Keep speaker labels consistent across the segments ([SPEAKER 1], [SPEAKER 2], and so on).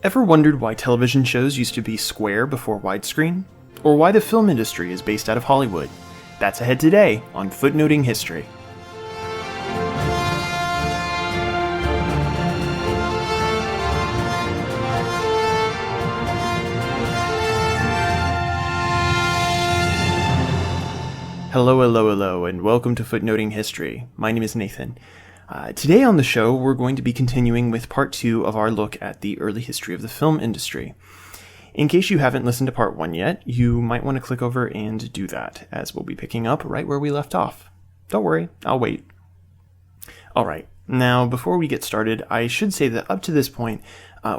[SPEAKER 1] Ever wondered why television shows used to be square before widescreen? Or why the film industry is based out of Hollywood? That's ahead today on Footnoting History. Hello, and welcome to Footnoting History. My name is Nathan. Today on the show, we're going to be continuing with part 2 of our look at the early history of the film industry. In case you haven't listened to part 1 yet, you might want to click over and do that, as we'll be picking up right where we left off. Don't worry, I'll wait. Alright, now before we get started, I should say that up to this point,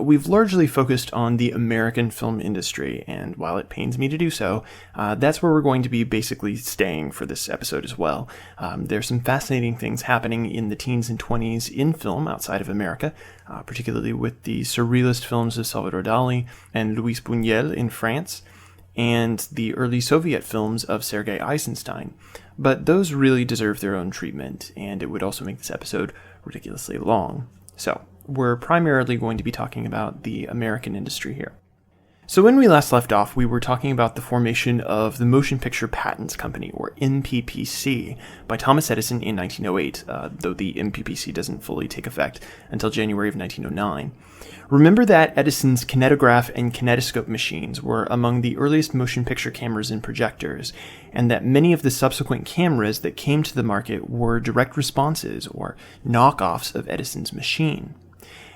[SPEAKER 1] we've largely focused on the American film industry, and while it pains me to do so, that's where we're going to be basically staying for this episode as well. There's some fascinating things happening in the teens and 20s in film outside of America, particularly with the surrealist films of Salvador Dali and Luis Buñuel in France, and the early Soviet films of Sergei Eisenstein. But those really deserve their own treatment, and it would also make this episode ridiculously long. So, we're primarily going to be talking about the American industry here. So when we last left off, we were talking about the formation of the Motion Picture Patents Company, or MPPC, by Thomas Edison in 1908, though the MPPC doesn't fully take effect until January of 1909. Remember that Edison's kinetograph and kinetoscope machines were among the earliest motion picture cameras and projectors, and that many of the subsequent cameras that came to the market were direct responses, or knockoffs of Edison's machine.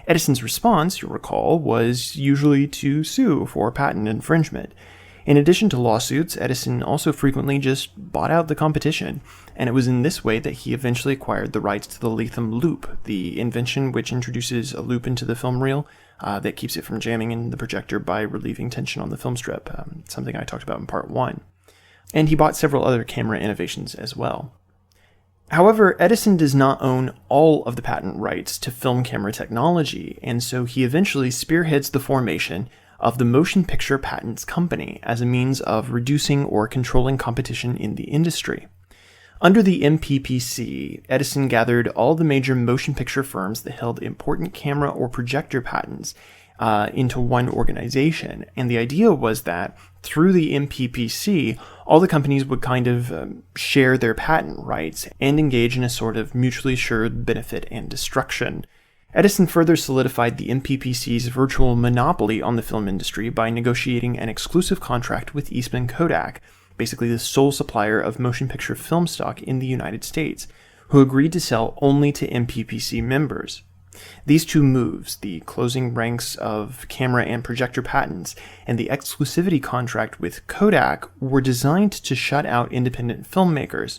[SPEAKER 1] Edison's response, you'll recall, was usually to sue for patent infringement. In addition to lawsuits, Edison also frequently just bought out the competition, and it was in this way that he eventually acquired the rights to the Latham loop, the invention which introduces a loop into the film reel that keeps it from jamming in the projector by relieving tension on the film strip, something I talked about in part 1. And he bought several other camera innovations as well. However, Edison does not own all of the patent rights to film camera technology, and so he eventually spearheads the formation of the Motion Picture Patents Company as a means of reducing or controlling competition in the industry. Under the MPPC, Edison gathered all the major motion picture firms that held important camera or projector patents into one organization, and the idea was that through the MPPC, all the companies would kind of share their patent rights and engage in a sort of mutually assured benefit and destruction. Edison further solidified the MPPC's virtual monopoly on the film industry by negotiating an exclusive contract with Eastman Kodak, basically the sole supplier of motion picture film stock in the United States, who agreed to sell only to MPPC members. These two moves, the closing ranks of camera and projector patents and the exclusivity contract with Kodak, were designed to shut out independent filmmakers.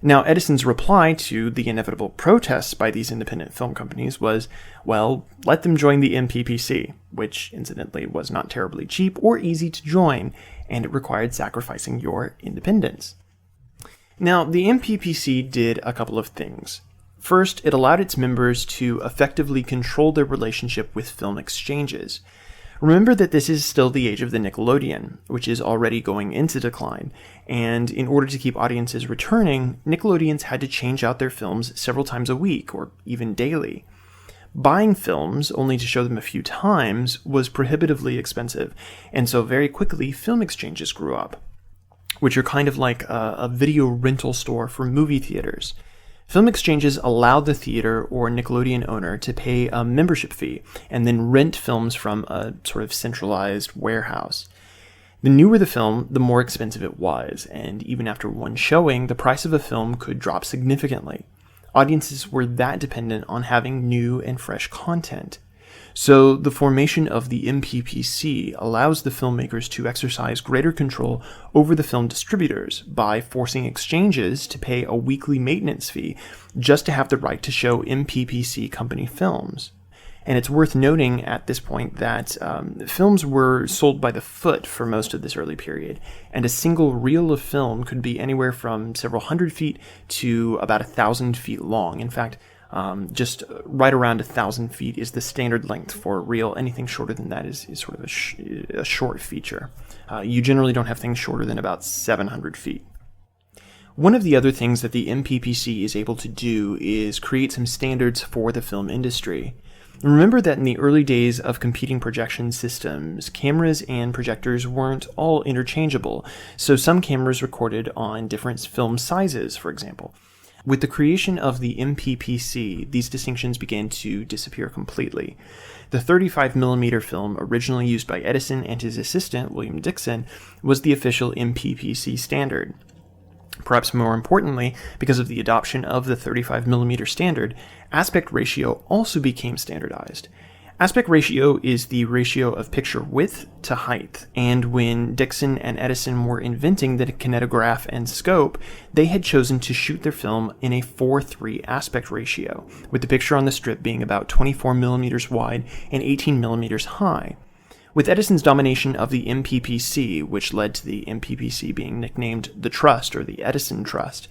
[SPEAKER 1] Now, Edison's reply to the inevitable protests by these independent film companies was, well, let them join the MPPC, which incidentally was not terribly cheap or easy to join, and it required sacrificing your independence. Now, the MPPC did a couple of things. First, it allowed its members to effectively control their relationship with film exchanges. Remember that this is still the age of the Nickelodeon, which is already going into decline, and in order to keep audiences returning, Nickelodeons had to change out their films several times a week, or even daily. Buying films, only to show them a few times, was prohibitively expensive, and so very quickly film exchanges grew up, which are kind of like a video rental store for movie theaters. Film exchanges allowed the theater or Nickelodeon owner to pay a membership fee and then rent films from a sort of centralized warehouse. The newer the film, the more expensive it was, and even after one showing, the price of a film could drop significantly. Audiences were that dependent on having new and fresh content. So the formation of the MPPC allows the filmmakers to exercise greater control over the film distributors by forcing exchanges to pay a weekly maintenance fee just to have the right to show MPPC company films. And it's worth noting at this point that films were sold by the foot for most of this early period, and a single reel of film could be anywhere from several hundred feet to about 1,000 feet long. In fact, just right around 1,000 feet is the standard length for a reel. Anything shorter than that is sort of a short feature. You generally don't have things shorter than about 700 feet. One of the other things that the MPPC is able to do is create some standards for the film industry. Remember that in the early days of competing projection systems, cameras and projectors weren't all interchangeable, so some cameras recorded on different film sizes, for example. With the creation of the MPPC, these distinctions began to disappear completely. The 35mm film, originally used by Edison and his assistant, William Dickson, was the official MPPC standard. Perhaps more importantly, because of the adoption of the 35mm standard, aspect ratio also became standardized. Aspect ratio is the ratio of picture width to height, and when Dickson and Edison were inventing the kinetograph and scope, they had chosen to shoot their film in a 4:3 aspect ratio, with the picture on the strip being about 24mm wide and 18mm high. With Edison's domination of the MPPC, which led to the MPPC being nicknamed the Trust or the Edison Trust,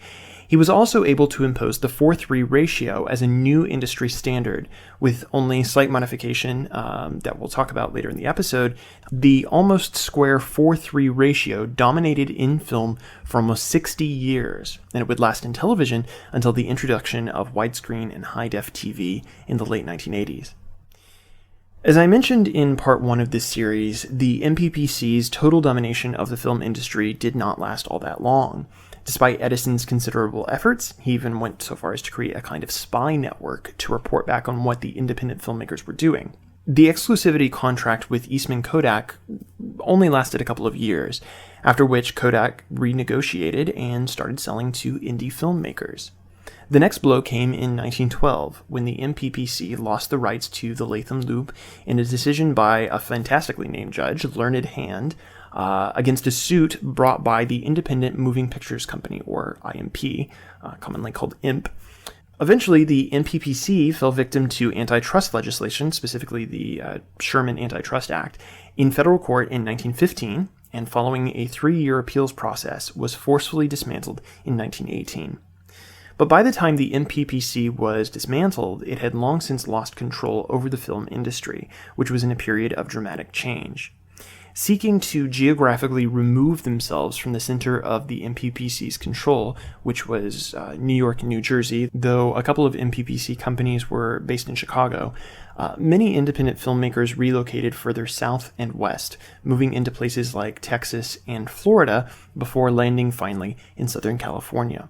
[SPEAKER 1] he was also able to impose the 4:3 ratio as a new industry standard, with only slight modification that we'll talk about later in the episode. The almost square 4:3 ratio dominated in film for almost 60 years, and it would last in television until the introduction of widescreen and high-def TV in the late 1980s. As I mentioned in part 1 of this series, the MPPC's total domination of the film industry did not last all that long. Despite Edison's considerable efforts, he even went so far as to create a kind of spy network to report back on what the independent filmmakers were doing. The exclusivity contract with Eastman Kodak only lasted a couple of years, after which Kodak renegotiated and started selling to indie filmmakers. The next blow came in 1912, when the MPPC lost the rights to the Latham Loop in a decision by a fantastically named judge, Learned Hand, against a suit brought by the Independent Moving Pictures Company, or IMP, commonly called IMP. Eventually, the MPPC fell victim to antitrust legislation, specifically the Sherman Antitrust Act, in federal court in 1915, and following a 3-year appeals process, was forcefully dismantled in 1918. But by the time the MPPC was dismantled, it had long since lost control over the film industry, which was in a period of dramatic change. Seeking to geographically remove themselves from the center of the MPPC's control, which was New York and New Jersey, though a couple of MPPC companies were based in Chicago, many independent filmmakers relocated further south and west, moving into places like Texas and Florida before landing finally in Southern California.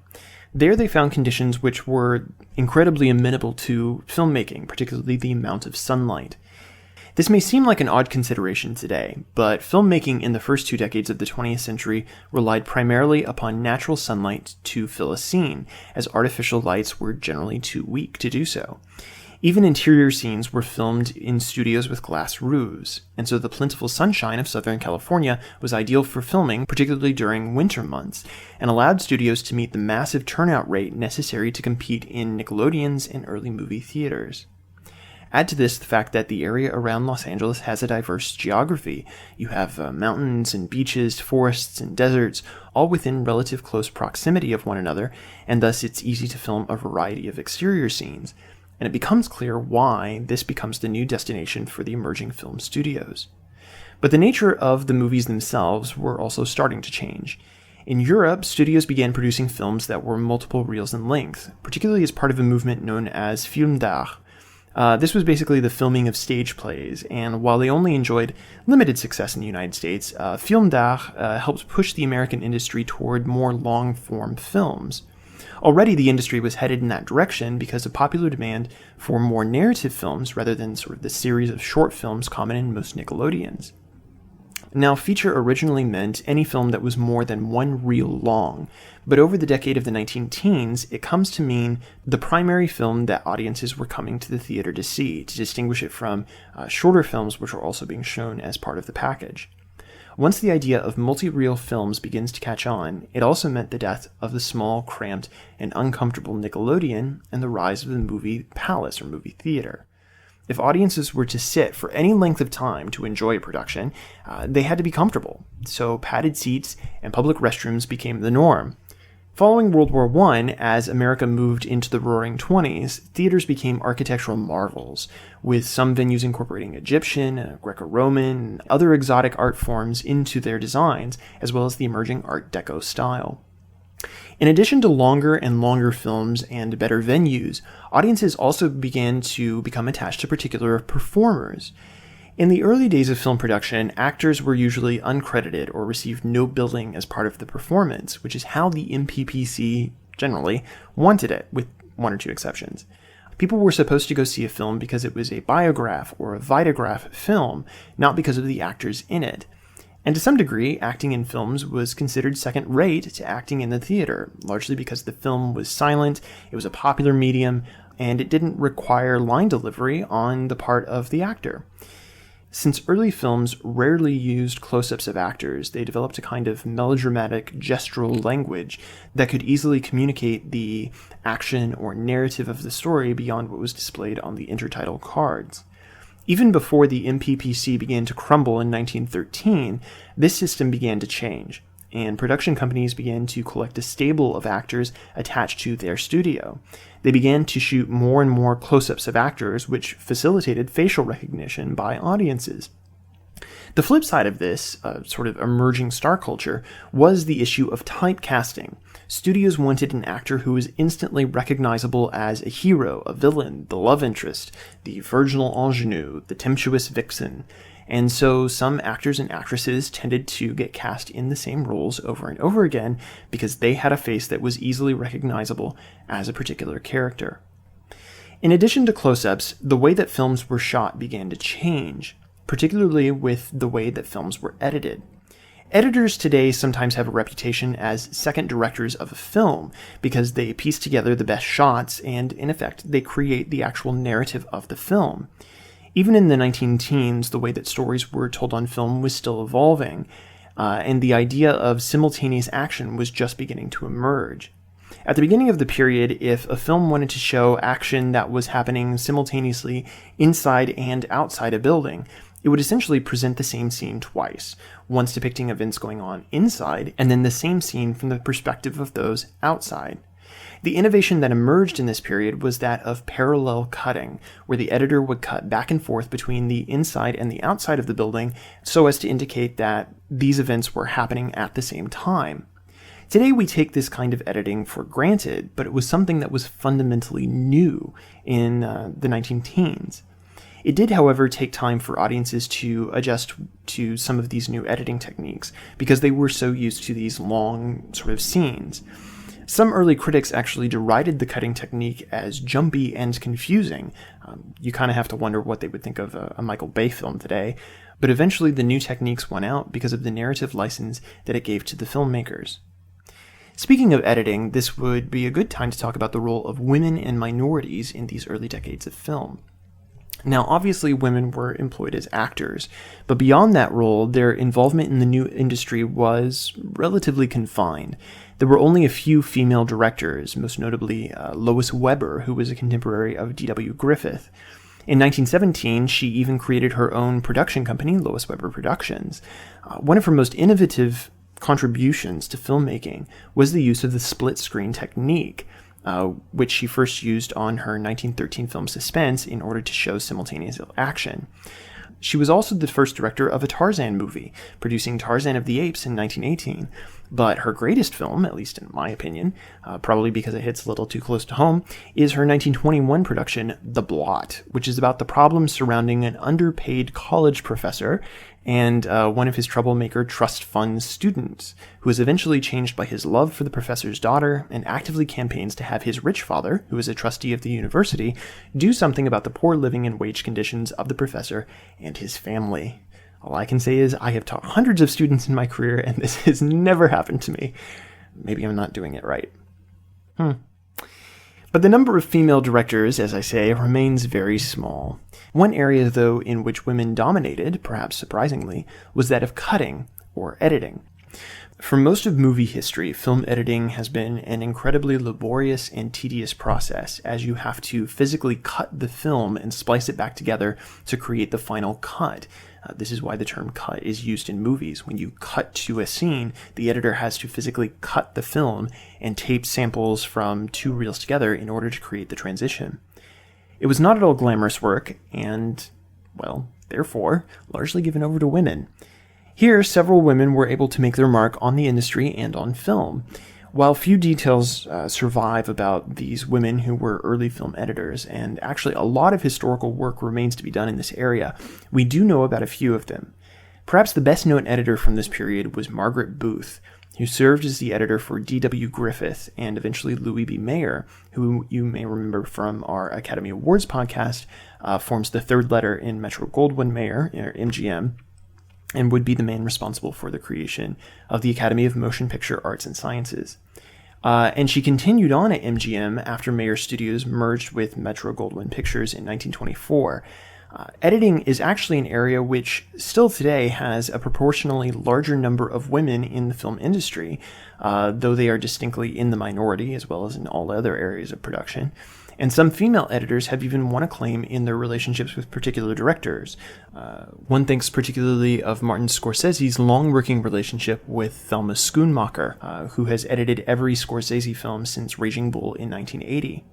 [SPEAKER 1] There they found conditions which were incredibly amenable to filmmaking, particularly the amount of sunlight. This may seem like an odd consideration today, but filmmaking in the first 2 decades of the 20th century relied primarily upon natural sunlight to fill a scene, as artificial lights were generally too weak to do so. Even interior scenes were filmed in studios with glass roofs, and so the plentiful sunshine of Southern California was ideal for filming, particularly during winter months, and allowed studios to meet the massive turnout rate necessary to compete in Nickelodeons and early movie theaters. Add to this the fact that the area around Los Angeles has a diverse geography. You have mountains and beaches, forests and deserts, all within relative close proximity of one another, and thus it's easy to film a variety of exterior scenes. And it becomes clear why this becomes the new destination for the emerging film studios. But the nature of the movies themselves were also starting to change. In Europe, studios began producing films that were multiple reels in length, particularly as part of a movement known as film d'art. This was basically the filming of stage plays, and while they only enjoyed limited success in the United States, film d'art helped push the American industry toward more long-form films. Already the industry was headed in that direction because of popular demand for more narrative films rather than sort of the series of short films common in most Nickelodeons. Now, feature originally meant any film that was more than 1 reel long, but over the decade of the 19-teens, it comes to mean the primary film that audiences were coming to the theater to see, to distinguish it from shorter films which were also being shown as part of the package. Once the idea of multi-reel films begins to catch on, it also meant the death of the small, cramped, and uncomfortable Nickelodeon and the rise of the movie palace or movie theater. If audiences were to sit for any length of time to enjoy a production, they had to be comfortable, so padded seats and public restrooms became the norm. Following World War I, as America moved into the Roaring '20s, theaters became architectural marvels, with some venues incorporating Egyptian, Greco-Roman, and other exotic art forms into their designs, as well as the emerging Art Deco style. In addition to longer and longer films and better venues, audiences also began to become attached to particular performers. In the early days of film production, actors were usually uncredited or received no billing as part of the performance, which is how the MPPC generally wanted it, with one or two exceptions. People were supposed to go see a film because it was a biograph or a vitograph film, not because of the actors in it. And to some degree, acting in films was considered second-rate to acting in the theater, largely because the film was silent, it was a popular medium, and it didn't require line delivery on the part of the actor. Since early films rarely used close-ups of actors, they developed a kind of melodramatic gestural language that could easily communicate the action or narrative of the story beyond what was displayed on the intertitle cards. Even before the MPPC began to crumble in 1913, this system began to change, and production companies began to collect a stable of actors attached to their studio. They began to shoot more and more close-ups of actors, which facilitated facial recognition by audiences. The flip side of this, sort of emerging star culture, was the issue of typecasting. Studios wanted an actor who was instantly recognizable as a hero, a villain, the love interest, the virginal ingenue, the tempestuous vixen. And so some actors and actresses tended to get cast in the same roles over and over again because they had a face that was easily recognizable as a particular character. In addition to close-ups, the way that films were shot began to change, particularly with the way that films were edited. Editors today sometimes have a reputation as second directors of a film because they piece together the best shots and, in effect, they create the actual narrative of the film. Even in the 19-teens, the way that stories were told on film was still evolving, and the idea of simultaneous action was just beginning to emerge. At the beginning of the period, if a film wanted to show action that was happening simultaneously inside and outside a building, it would essentially present the same scene twice, once depicting events going on inside, and then the same scene from the perspective of those outside. The innovation that emerged in this period was that of parallel cutting, where the editor would cut back and forth between the inside and the outside of the building so as to indicate that these events were happening at the same time. Today we take this kind of editing for granted, but it was something that was fundamentally new in the 19-teens. It did, however, take time for audiences to adjust to some of these new editing techniques because they were so used to these long sort of scenes. Some early critics actually derided the cutting technique as jumpy and confusing. You kind of have to wonder what they would think of a Michael Bay film today, but eventually the new techniques won out because of the narrative license that it gave to the filmmakers. Speaking of editing, this would be a good time to talk about the role of women and minorities in these early decades of film. Now, obviously, women were employed as actors, but beyond that role, their involvement in the new industry was relatively confined. There were only a few female directors, most notably Lois Weber, who was a contemporary of D.W. Griffith. In 1917, she even created her own production company, Lois Weber Productions. One of her most innovative contributions to filmmaking was the use of the split-screen technique, which she first used on her 1913 film Suspense in order to show simultaneous action. She was also the first director of a Tarzan movie, producing Tarzan of the Apes in 1918. But her greatest film, at least in my opinion, probably because it hits a little too close to home, is her 1921 production, The Blot, which is about the problems surrounding an underpaid college professor and one of his troublemaker trust fund students, who is eventually changed by his love for the professor's daughter and actively campaigns to have his rich father, who is a trustee of the university, do something about the poor living and wage conditions of the professor and his family. All I can say is I have taught hundreds of students in my career, and this has never happened to me. Maybe I'm not doing it right. But the number of female directors, as I say, remains very small. One area, though, in which women dominated, perhaps surprisingly, was that of cutting, or editing. For most of movie history, film editing has been an incredibly laborious and tedious process, as you have to physically cut the film and splice it back together to create the final cut. This is why the term cut is used in movies. When you cut to a scene, the editor has to physically cut the film and tape samples from two reels together in order to create the transition. It was not at all glamorous work, and, well, therefore, largely given over to women. Here, several women were able to make their mark on the industry and on film. While few details survive about these women who were early film editors, and actually a lot of historical work remains to be done in this area, we do know about a few of them. Perhaps the best known editor from this period was Margaret Booth, who served as the editor for D.W. Griffith and eventually Louis B. Mayer, who you may remember from our Academy Awards podcast, forms the third letter in Metro-Goldwyn-Mayer, or MGM, and would be the man responsible for the creation of the Academy of Motion Picture Arts and Sciences. And she continued on at MGM after Mayer Studios merged with Metro-Goldwyn Pictures in 1924. Editing is actually an area which still today has a proportionally larger number of women in the film industry, though they are distinctly in the minority as well as in all other areas of production. And some female editors have even won acclaim in their relationships with particular directors. One thinks particularly of Martin Scorsese's long-working relationship with Thelma Schoonmaker, who has edited every Scorsese film since Raging Bull in 1980.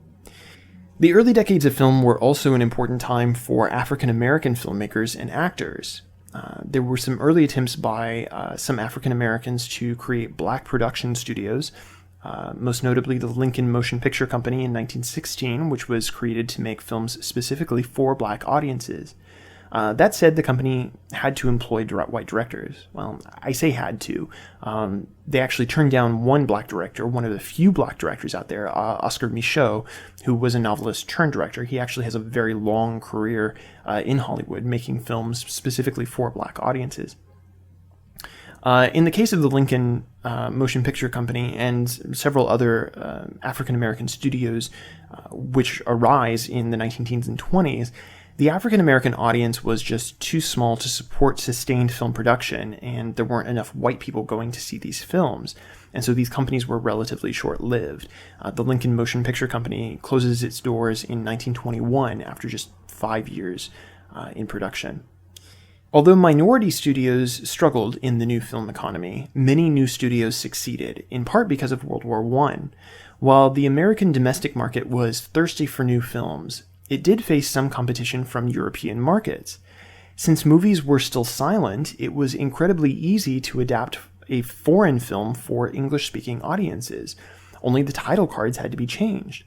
[SPEAKER 1] The early decades of film were also an important time for African-American filmmakers and actors. There were some early attempts by some African Americans to create black production studios, most notably the Lincoln Motion Picture Company in 1916, which was created to make films specifically for black audiences. That said, the company had to employ white directors. Well, I say had to. They actually turned down one black director, one of the few black directors out there, Oscar Micheaux, who was a novelist turned director. He actually has a very long career in Hollywood, making films specifically for black audiences. In the case of the Lincoln Motion Picture Company and several other African-American studios which arise in the 19-teens and 20s, the African-American audience was just too small to support sustained film production, and there weren't enough white people going to see these films, and so these companies were relatively short-lived. The Lincoln Motion Picture Company closes its doors in 1921 after just 5 years in production. Although minority studios struggled in the new film economy, many new studios succeeded, in part because of World War I. While the American domestic market was thirsty for new films, it did face some competition from European markets. Since movies were still silent, it was incredibly easy to adapt a foreign film for English-speaking audiences. Only the title cards had to be changed.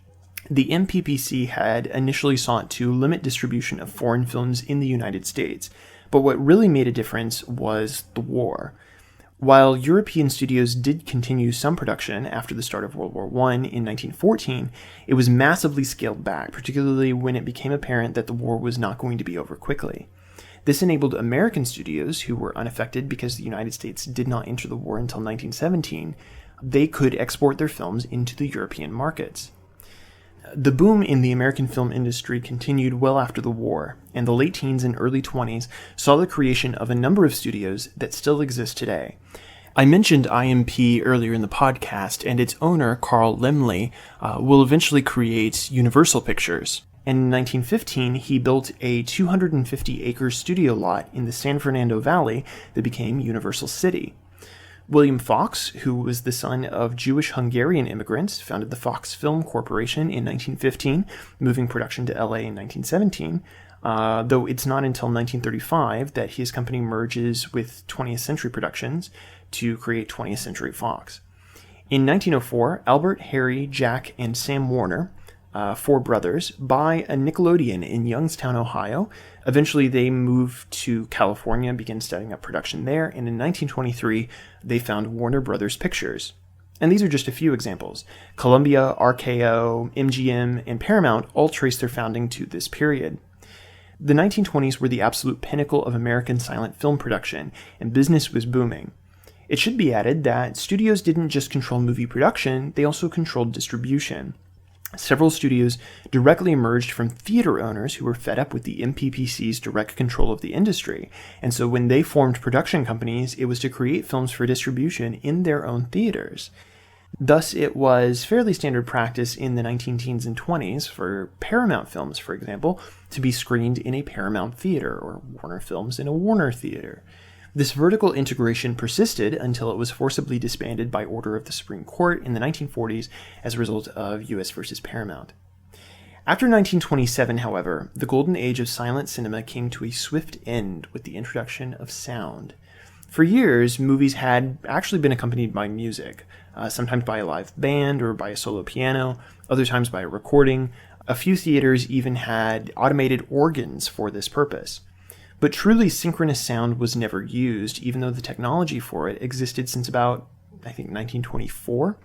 [SPEAKER 1] The MPPC had initially sought to limit distribution of foreign films in the United States, but what really made a difference was the war. While European studios did continue some production after the start of World War I in 1914, it was massively scaled back, particularly when it became apparent that the war was not going to be over quickly. This enabled American studios, who were unaffected because the United States did not enter the war until 1917, they could export their films into the European markets. The boom in the American film industry continued well after the war, and the late teens and early 20s saw the creation of a number of studios that still exist today. I mentioned IMP earlier in the podcast, and its owner, Carl Laemmle, will eventually create Universal Pictures. And in 1915, he built a 250-acre studio lot in the San Fernando Valley that became Universal City. William Fox, who was the son of Jewish-Hungarian immigrants, founded the Fox Film Corporation in 1915, moving production to LA in 1917, though it's not until 1935 that his company merges with 20th Century Productions to create 20th Century Fox. In 1904, Albert, Harry, Jack, and Sam Warner, four brothers, buy a Nickelodeon in Youngstown, Ohio. Eventually, they move to California and begin setting up production there, and in 1923, they found Warner Brothers Pictures. And these are just a few examples. Columbia, RKO, MGM, and Paramount all trace their founding to this period. The 1920s were the absolute pinnacle of American silent film production, and business was booming. It should be added that studios didn't just control movie production, they also controlled distribution. Several studios directly emerged from theater owners who were fed up with the MPPC's direct control of the industry, and so when they formed production companies, it was to create films for distribution in their own theaters. Thus, it was fairly standard practice in the 19-teens and 20s for Paramount films, for example, to be screened in a Paramount theater, or Warner films in a Warner theater. This vertical integration persisted until it was forcibly disbanded by order of the Supreme Court in the 1940s as a result of U.S. versus Paramount. After 1927, however, the golden age of silent cinema came to a swift end with the introduction of sound. For years, movies had actually been accompanied by music. sometimes by a live band or by a solo piano, other times by a recording. A few theaters even had automated organs for this purpose. But truly synchronous sound was never used, even though the technology for it existed since about, I think, 1924.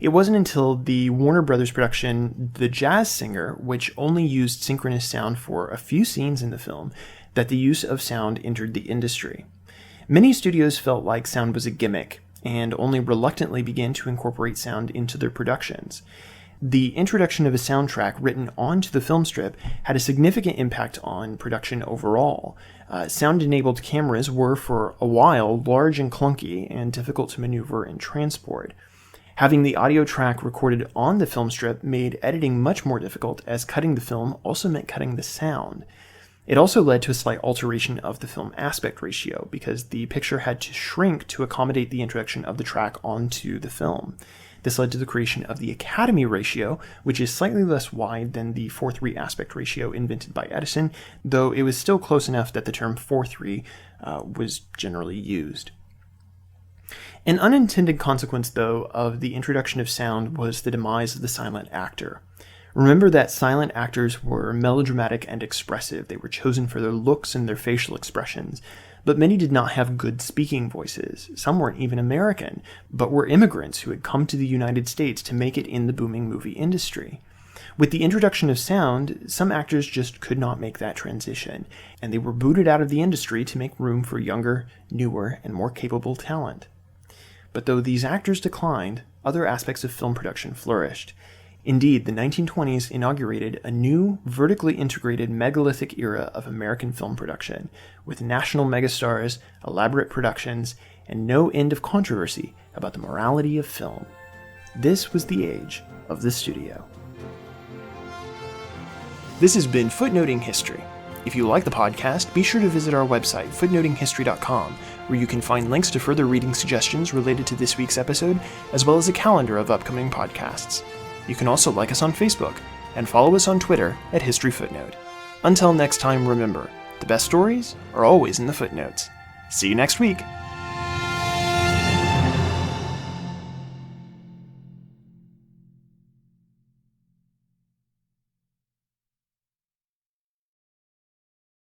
[SPEAKER 1] It wasn't until the Warner Brothers production, The Jazz Singer, which only used synchronous sound for a few scenes in the film, that the use of sound entered the industry. Many studios felt like sound was a gimmick, and only reluctantly began to incorporate sound into their productions. The introduction of a soundtrack written onto the film strip had a significant impact on production overall. Sound-enabled cameras were, for a while, large and clunky and difficult to maneuver and transport. Having the audio track recorded on the film strip made editing much more difficult, as cutting the film also meant cutting the sound. It also led to a slight alteration of the film aspect ratio, because the picture had to shrink to accommodate the introduction of the track onto the film. This led to the creation of the Academy ratio, which is slightly less wide than the 4:3 aspect ratio invented by Edison, though it was still close enough that the term 4:3 was generally used. An unintended consequence, though, of the introduction of sound was the demise of the silent actor. Remember that silent actors were melodramatic and expressive. They were chosen for their looks and their facial expressions. But many did not have good speaking voices. Some weren't even American, but were immigrants who had come to the United States to make it in the booming movie industry. With the introduction of sound, some actors just could not make that transition, and they were booted out of the industry to make room for younger, newer, and more capable talent. But though these actors declined, other aspects of film production flourished. Indeed, the 1920s inaugurated a new, vertically integrated megalithic era of American film production, with national megastars, elaborate productions, and no end of controversy about the morality of film. This was the age of the studio. This has been Footnoting History. If you like the podcast, be sure to visit our website, footnotinghistory.com, where you can find links to further reading suggestions related to this week's episode, as well as a calendar of upcoming podcasts. You can also like us on Facebook, and follow us on Twitter at History Footnote. Until next time, remember, the best stories are always in the footnotes. See you next week!